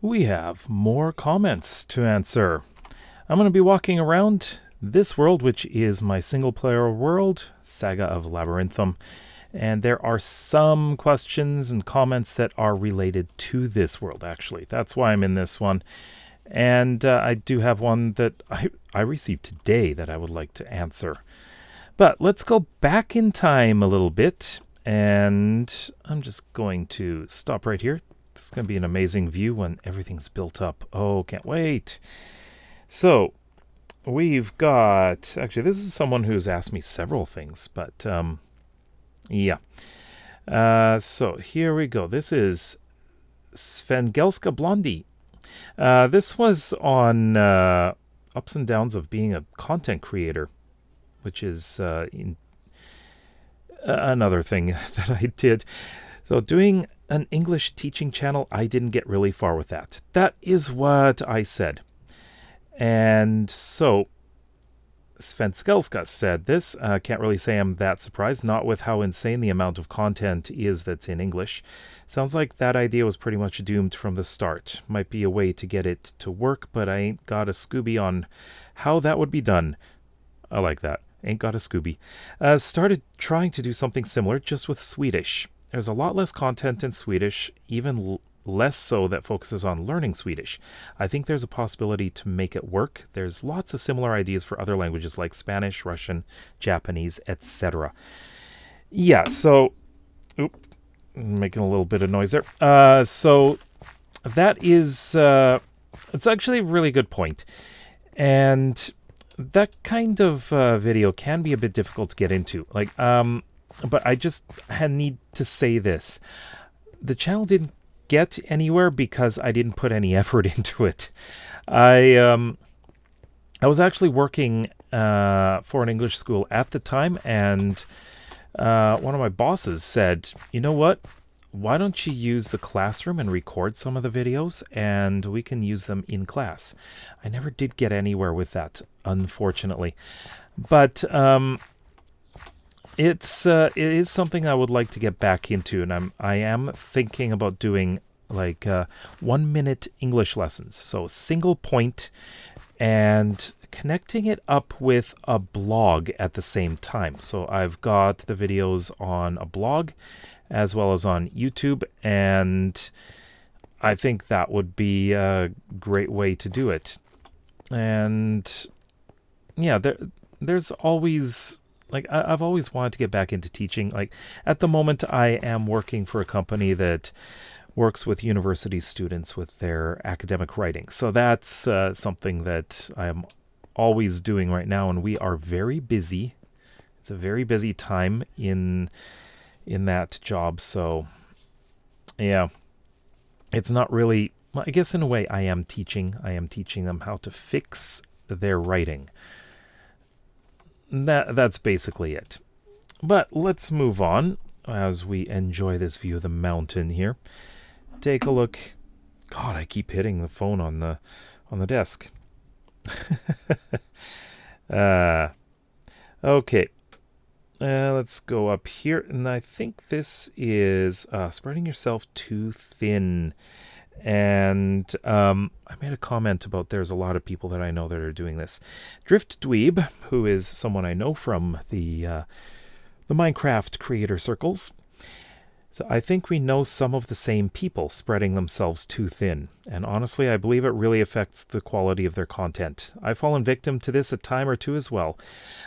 We have more comments to answer. I'm going to be walking around this world, which is my single-player world, Saga of Labyrinthum, and there are some questions and comments that are related to this world, actually. That's why I'm in this one. And I do have one that I received today that I would like to answer. But let's go back in time a little bit, and I'm just going to stop right here. This is going to be an amazing view when everything's built up. Oh, can't wait. So, we've got... Actually, this is someone who's asked me several things, but yeah. So, here we go. This is Svengelska Blondie. This was on ups and downs of being a content creator, which is another thing that I did. So doing an English teaching channel, I didn't get really far with that. That is what I said. And so Svenskelska said this. Can't really say I'm that surprised, not with how insane the amount of content is that's in English. Sounds like that idea was pretty much doomed from the start. Might be a way to get it to work, but I ain't got a Scooby on how that would be done. I like that. Ain't got a Scooby. Started trying to do something similar, just with Swedish. There's a lot less content in Swedish, even less so that focuses on learning Swedish. I think there's a possibility to make it work. There's lots of similar ideas for other languages like Spanish, Russian, Japanese, etc. Yeah, so... Oop, making a little bit of noise there. So that is... it's actually a really good point. And that kind of video can be a bit difficult to get into. But I just need to say this. The channel didn't get anywhere because I didn't put any effort into it. I was actually working for an English school at the time, and one of my bosses said, you know what? Why don't you use the classroom and record some of the videos, and we can use them in class. I never did get anywhere with that, unfortunately. But it is something I would like to get back into, and I am thinking about doing like 1 minute English lessons. So single point and connecting it up with a blog at the same time. So I've got the videos on a blog as well as on YouTube, and I think that would be a great way to do it. And yeah, there's always... I've always wanted to get back into teaching. Like, at the moment, I am working for a company that works with university students with their academic writing. So that's something that I am always doing right now, and we are very busy. It's a very busy time in that job. So, yeah, it's not really... Well, I guess in a way, I am teaching them how to fix their writing. That's basically it. But let's move on as we enjoy this view of the mountain here. Take a look. God, I keep hitting the phone on the desk. Okay. Let's go up here, and I think this is spreading yourself too thin. And I made a comment about there's a lot of people that I know that are doing this. Drift Dweeb, who is someone I know from the Minecraft creator circles. So I think we know some of the same people spreading themselves too thin. And honestly, I believe it really affects the quality of their content. I've fallen victim to this a time or two as well.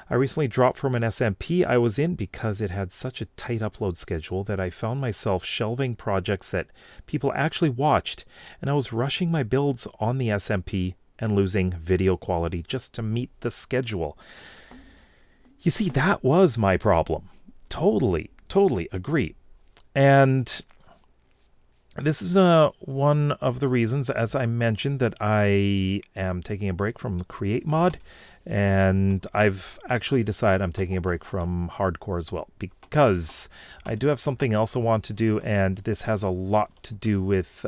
I recently dropped from an SMP I was in because it had such a tight upload schedule that I found myself shelving projects that people actually watched, and I was rushing my builds on the SMP and losing video quality just to meet the schedule. You see, that was my problem. Totally agree. And this is one of the reasons, as I mentioned, that I am taking a break from Create Mod, and I've actually decided I'm taking a break from hardcore as well, because I do have something else I want to do, and this has a lot to do with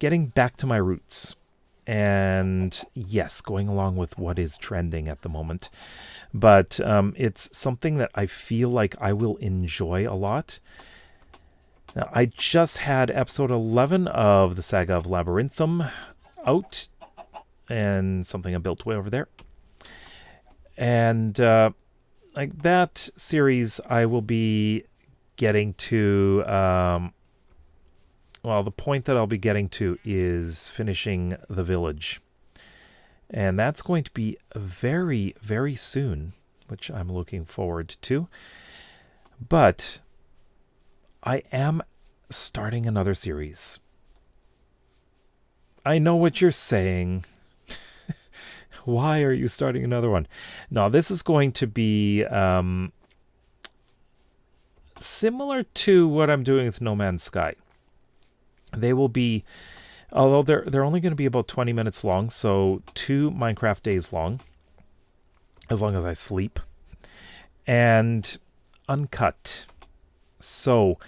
getting back to my roots. And yes, going along with what is trending at the moment. But it's something that I feel like I will enjoy a lot. Now, I just had episode 11 of the Saga of Labyrinthum out, and something I built way over there. And like that series, I will be getting to... well, the point that I'll be getting to is finishing the village. And that's going to be very, very soon, which I'm looking forward to. But I am starting another series. I know what you're saying. Why are you starting another one? No, this is going to be similar to what I'm doing with No Man's Sky. They will be, although they're only going to be about 20 minutes long, so 2 Minecraft days long, as long as I sleep, and uncut. So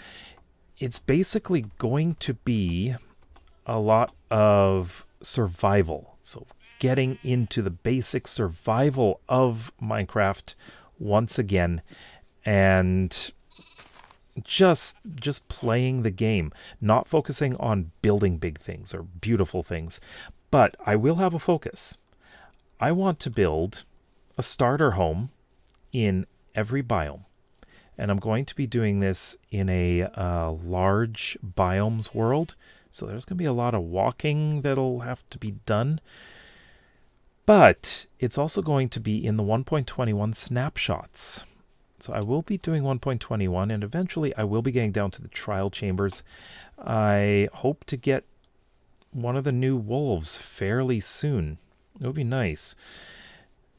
it's basically going to be a lot of survival. So getting into the basic survival of Minecraft once again, and just playing the game, not focusing on building big things or beautiful things. But I will have a focus. I want to build a starter home in every biome. And I'm going to be doing this in a large biomes world. So there's going to be a lot of walking that'll have to be done. But it's also going to be in the 1.21 snapshots. So I will be doing 1.21, and eventually I will be getting down to the trial chambers. I hope to get one of the new wolves fairly soon. It would be nice.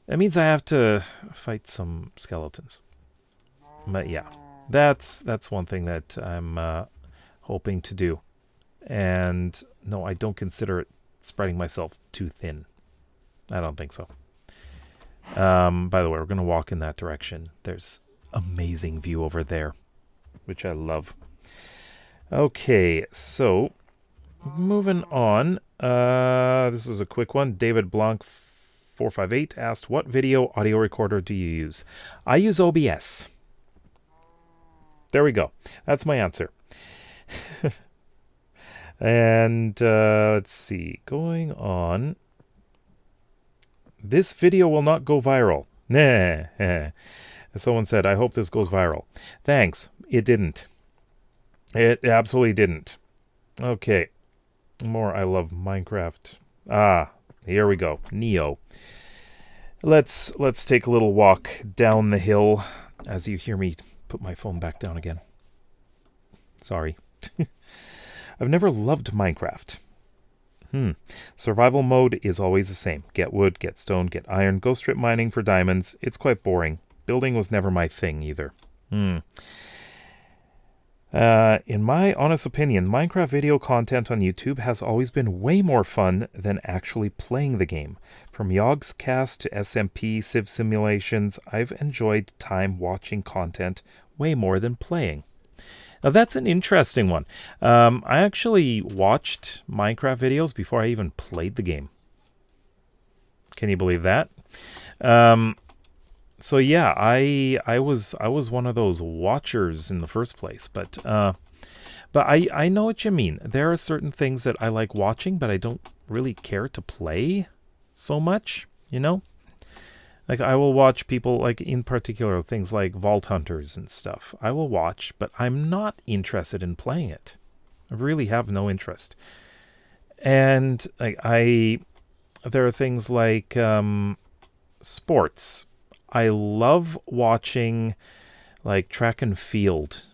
That means I have to fight some skeletons. But yeah, that's one thing that I'm hoping to do. And no, I don't consider it spreading myself too thin. I don't think so. By the way, we're going to walk in that direction. There's amazing view over there, which I love. Okay, so moving on. This is a quick one. David Blanc 458 asked, what video audio recorder do you use? I use OBS. There we go. That's my answer. And let's see. Going on. This video will not go viral. Nah. Someone said, I hope this goes viral. Thanks. It didn't. It absolutely didn't. Okay. More I love Minecraft. Here we go. Neo. Let's take a little walk down the hill as you hear me put my phone back down again. Sorry. I've never loved Minecraft. Survival mode is always the same. Get wood, get stone, get iron, go strip mining for diamonds. It's quite boring. Building was never my thing either. In my honest opinion, Minecraft video content on YouTube has always been way more fun than actually playing the game. From Yogg's Cast to SMP Civ simulations, I've enjoyed time watching content way more than playing. Now that's an interesting one. I actually watched Minecraft videos before I even played the game. Can you believe that? So yeah, I was one of those watchers in the first place, but I know what you mean. There are certain things that I like watching, but I don't really care to play so much, you know? Like, I will watch people, like, in particular, things like Vault Hunters and stuff. I will watch, but I'm not interested in playing it. I really have no interest. And, like, there are things like sports. I love watching, like, track and field,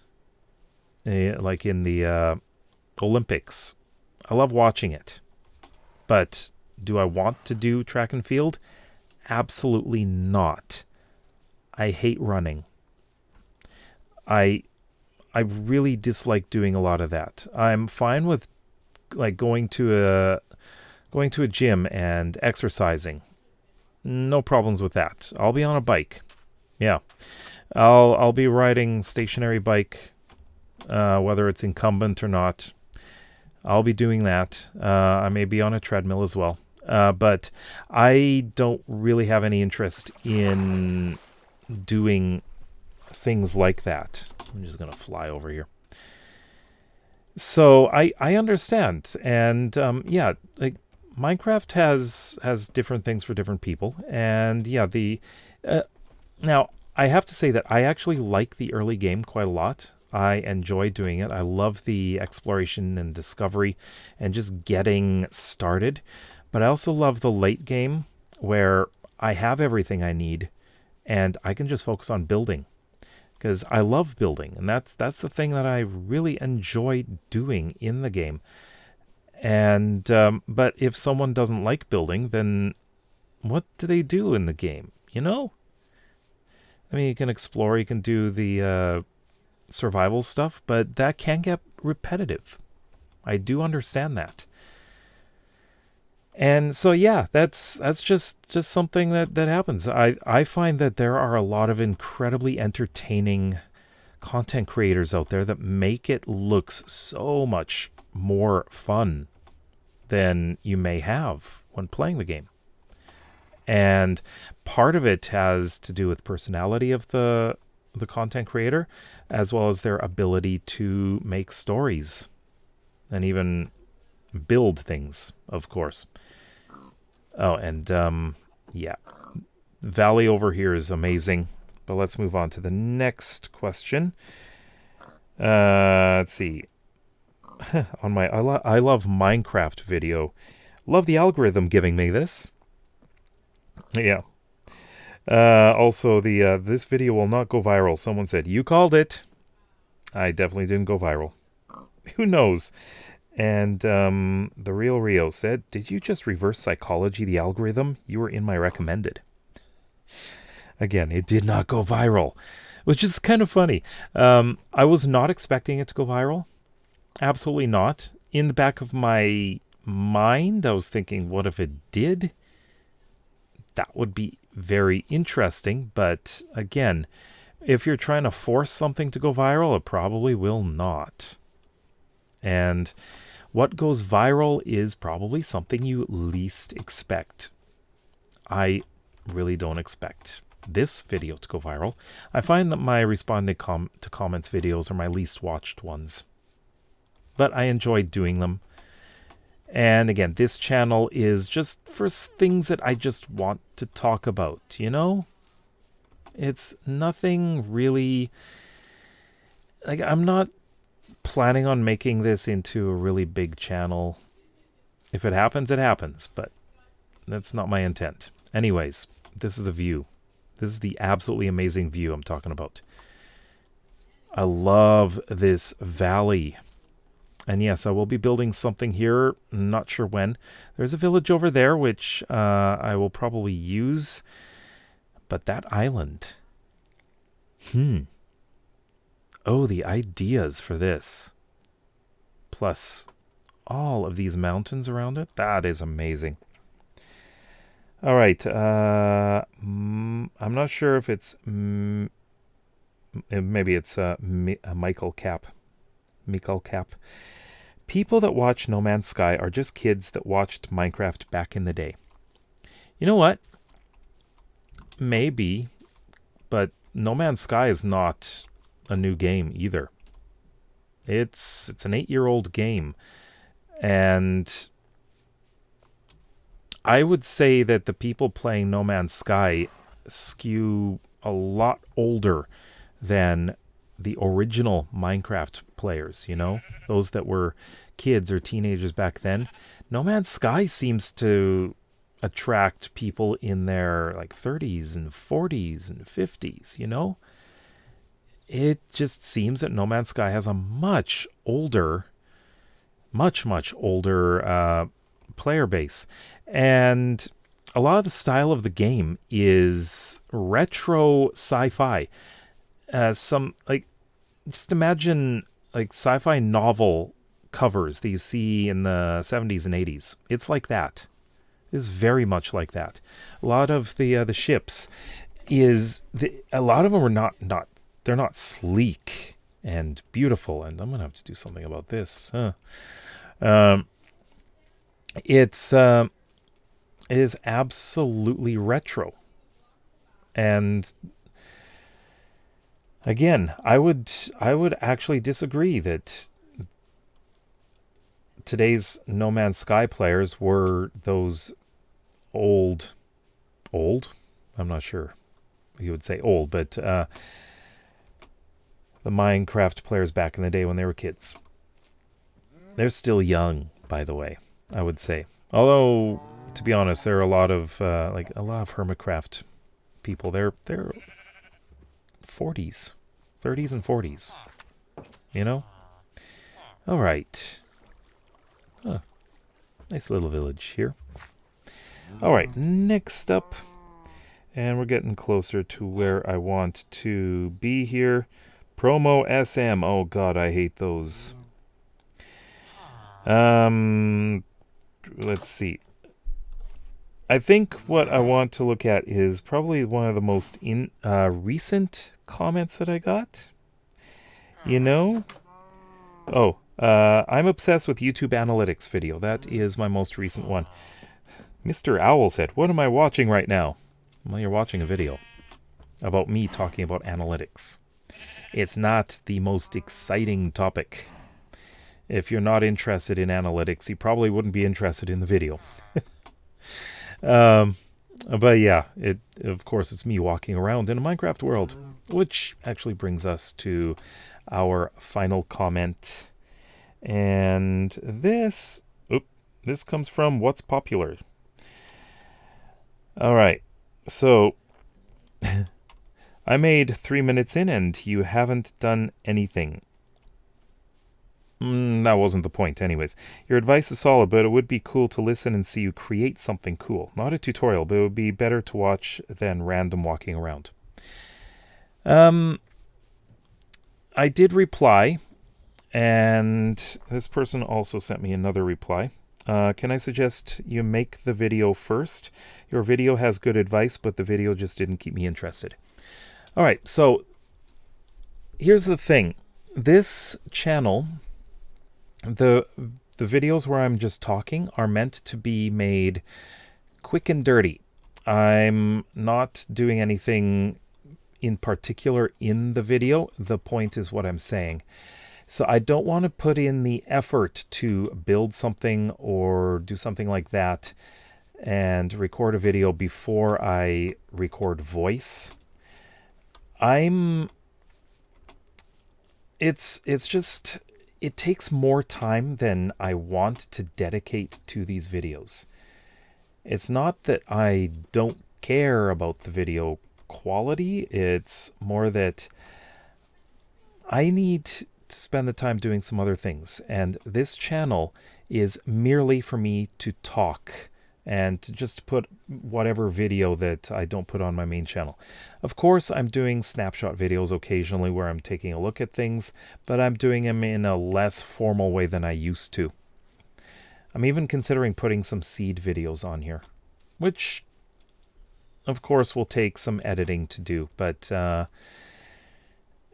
like in the Olympics. I love watching it. But do I want to do track and field? Absolutely not. I hate running. I really dislike doing a lot of that. I'm fine with like going to a gym and exercising. No problems with that. I'll be on a bike. Yeah. I'll be riding stationary bike, whether it's incumbent or not. I'll be doing that. I may be on a treadmill as well. But I don't really have any interest in doing things like that. I'm just going to fly over here. So I understand, and yeah, like Minecraft has different things for different people, and yeah, the uh, now I have to say that I actually like the early game quite a lot. I enjoy doing it. I love the exploration and discovery, and just getting started. But I also love the late game where I have everything I need, and I can just focus on building because I love building, and that's the thing that I really enjoy doing in the game. And but if someone doesn't like building, then what do they do in the game? You know, I mean, you can explore, you can do the survival stuff, but that can get repetitive. I do understand that. And so yeah, that's just something that happens. I find that there are a lot of incredibly entertaining content creators out there that make it looks so much more fun than you may have when playing the game. And part of it has to do with personality of the content creator, as well as their ability to make stories and even build things, of course. Oh, and yeah, Valley over here is amazing. But let's move on to the next question. Let's see. On my I love Minecraft video. Love the algorithm giving me this. Yeah. Also, the this video will not go viral. Someone said, "You called it." I definitely didn't go viral. Who knows? And the real Rio said, "Did you just reverse psychology the algorithm? You were in my recommended." Again, it did not go viral, which is kind of funny. I was not expecting it to go viral. Absolutely not. In the back of my mind, I was thinking, what if it did? That would be very interesting. But again, if you're trying to force something to go viral, it probably will not. And what goes viral is probably something you least expect. I really don't expect this video to go viral. I find that my responding to comments videos are my least watched ones. But I enjoy doing them. And again, this channel is just for things that I just want to talk about, you know? It's nothing really... Like, I'm not planning on making this into a really big channel. If it happens, it happens, but that's not my intent. Anyways, this is the view. This is the absolutely amazing view I'm talking about. I love this valley. And yes, I will be building something here. Not sure when. There's a village over there, which I will probably use. But that island. Oh, the ideas for this. Plus all of these mountains around it. That is amazing. All right. I'm not sure if it's... maybe it's Michael Cap. Michael Cap. People that watch No Man's Sky are just kids that watched Minecraft back in the day. You know what? Maybe, but No Man's Sky is not a new game either. It's an 8-year-old game, and I would say that the people playing No Man's Sky skew a lot older than the original Minecraft players, you know? Those that were kids or teenagers back then. No Man's Sky seems to attract people in their like 30s and 40s and 50s, you know? It just seems that No Man's Sky has a much older player base. And a lot of the style of the game is retro sci-fi. Just imagine like sci-fi novel covers that you see in the 70s and 80s. It's like that. It's very much like that. A lot of the ships a lot of them are not they're not sleek and beautiful. And I'm gonna have to do something about this. It is absolutely retro. And again, I would actually disagree that today's No Man's Sky players were those old? I'm not sure you would say old, but the Minecraft players back in the day when they were kids. They're still young, by the way, I would say. Although, to be honest, there are a lot of Hermitcraft people. They're 40s, 30s and 40s. You know? All right. Nice little village here. All right, next up, and we're getting closer to where I want to be here. Promo SM. Oh God, I hate those. Let's see. I think what I want to look at is probably one of the most recent comments that I got. You know? Oh, I'm obsessed with YouTube analytics video. That is my most recent one. Mr. Owl said, "What am I watching right now?" Well, you're watching a video about me talking about analytics. It's not the most exciting topic. If you're not interested in analytics, you probably wouldn't be interested in the video. But yeah, of course it's me walking around in a Minecraft world, which actually brings us to our final comment. And this comes from What's Popular. All right, so I made 3 minutes in and you haven't done anything. That wasn't the point anyways. Your advice is solid, but it would be cool to listen and see you create something cool. Not a tutorial, but it would be better to watch than random walking around. I did reply, and this person also sent me another reply. Can I suggest you make the video first? Your video has good advice, but the video just didn't keep me interested. All right, so here's the thing. This channel, the videos where I'm just talking are meant to be made quick and dirty. I'm not doing anything in particular in the video. The point is what I'm saying. So I don't want to put in the effort to build something or do something like that and record a video before I record voice. It's just, it takes more time than I want to dedicate to these videos. It's not that I don't care about the video quality. It's more that I need to spend the time doing some other things. And this channel is merely for me to talk and to just put whatever video that I don't put on my main channel. Of course, I'm doing snapshot videos occasionally where I'm taking a look at things, but I'm doing them in a less formal way than I used to. I'm even considering putting some seed videos on here, which of course will take some editing to do, but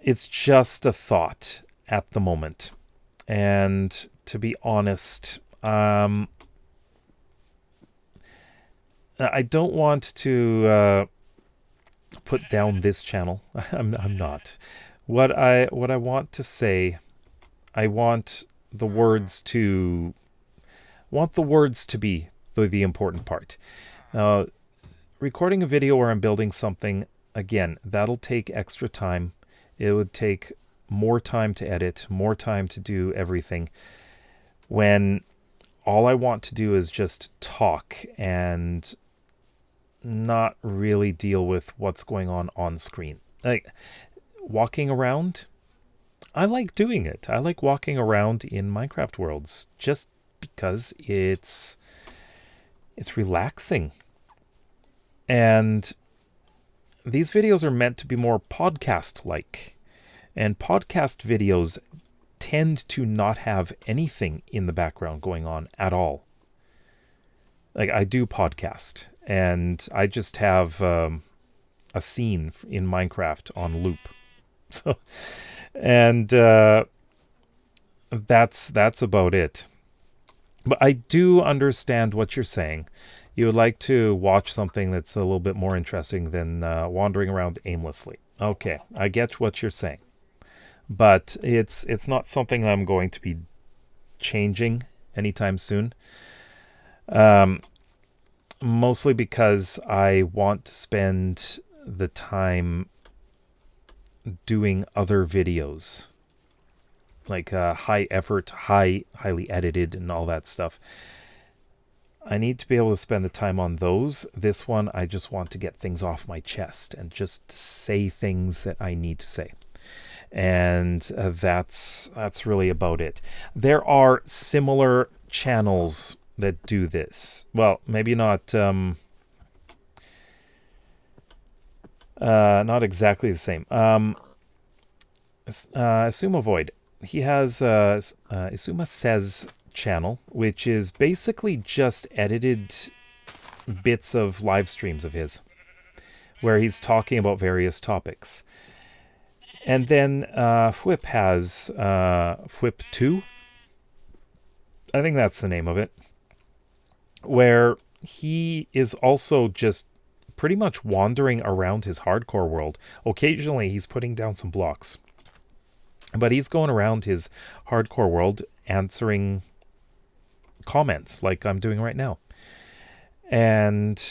it's just a thought at the moment. And to be honest, I don't want to put down this channel. I'm not. What I want to say, I want the words to be the important part. Recording a video where I'm building something, again, that'll take extra time. It would take more time to edit, more time to do everything, when all I want to do is just talk and not really deal with what's going on screen. Like walking around, I like doing it. I like walking around in Minecraft worlds just because it's relaxing. And these videos are meant to be more podcast-like. And podcast videos tend to not have anything in the background going on at all. Like, I do podcast, and I just have a scene in Minecraft on loop. So, and that's about it. But I do understand what you're saying. You would like to watch something that's a little bit more interesting than wandering around aimlessly. Okay, I get what you're saying. But it's not something I'm going to be changing anytime soon. Mostly because I want to spend the time doing other videos, like high effort, highly edited and all that stuff. I need to be able to spend the time on those. This one, I just want to get things off my chest and just say things that I need to say. And that's really about it. There are similar channels that do this. Well, maybe not exactly the same. Asuma Void. He has Asuma Says channel, which is basically just edited bits of live streams of his, where he's talking about various topics. And then Fwip has Fwip 2. I think that's the name of it, where he is also just pretty much wandering around his hardcore world. Occasionally he's putting down some blocks, but he's going around his hardcore world answering comments like I'm doing right now. And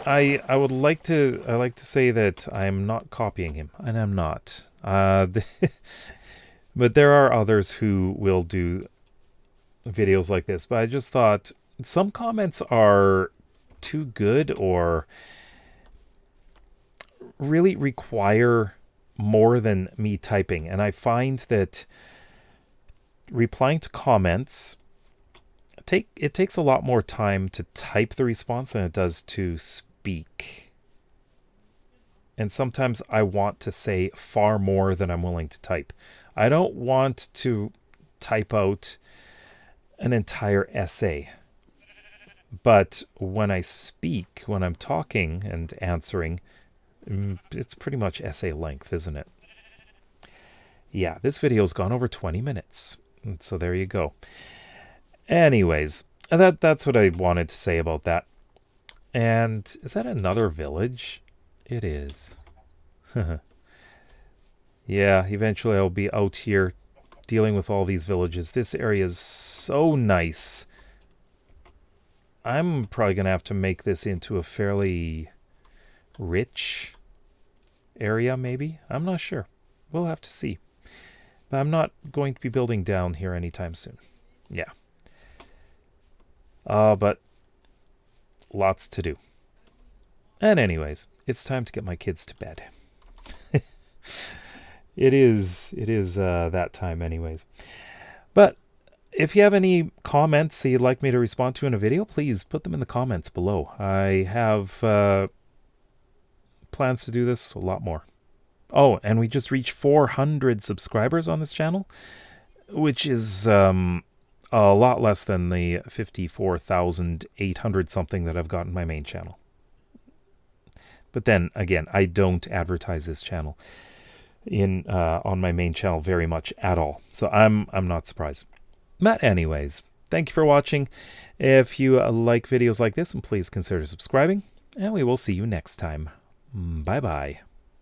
I would like to say that I'm not copying him, and I'm not. But there are others who will do videos like this. But I just thought some comments are too good or really require more than me typing. And I find that replying to comments, it takes a lot more time to type the response than it does to speak. And sometimes I want to say far more than I'm willing to type. I don't want to type out an entire essay. But when I speak, when I'm talking and answering, it's pretty much essay length, isn't it? Yeah, this video's gone over 20 minutes. So there you go. Anyways, that's what I wanted to say about that. And is that another village? It is. Yeah, eventually I'll be out here dealing with all these villages. This area is so nice. I'm probably going to have to make this into a fairly rich area, maybe. I'm not sure. We'll have to see. But I'm not going to be building down here anytime soon. Yeah. But lots to do. And anyways, it's time to get my kids to bed. It is that time anyways. But if you have any comments that you'd like me to respond to in a video, please put them in the comments below. I have plans to do this a lot more. Oh, and we just reached 400 subscribers on this channel, which is a lot less than the 54,800 something that I've got in my main channel. But then again, I don't advertise this channel on my main channel very much at all, so I'm not surprised. But anyways, thank you for watching. If you like videos like this, please consider subscribing, and we will see you next time. Bye bye.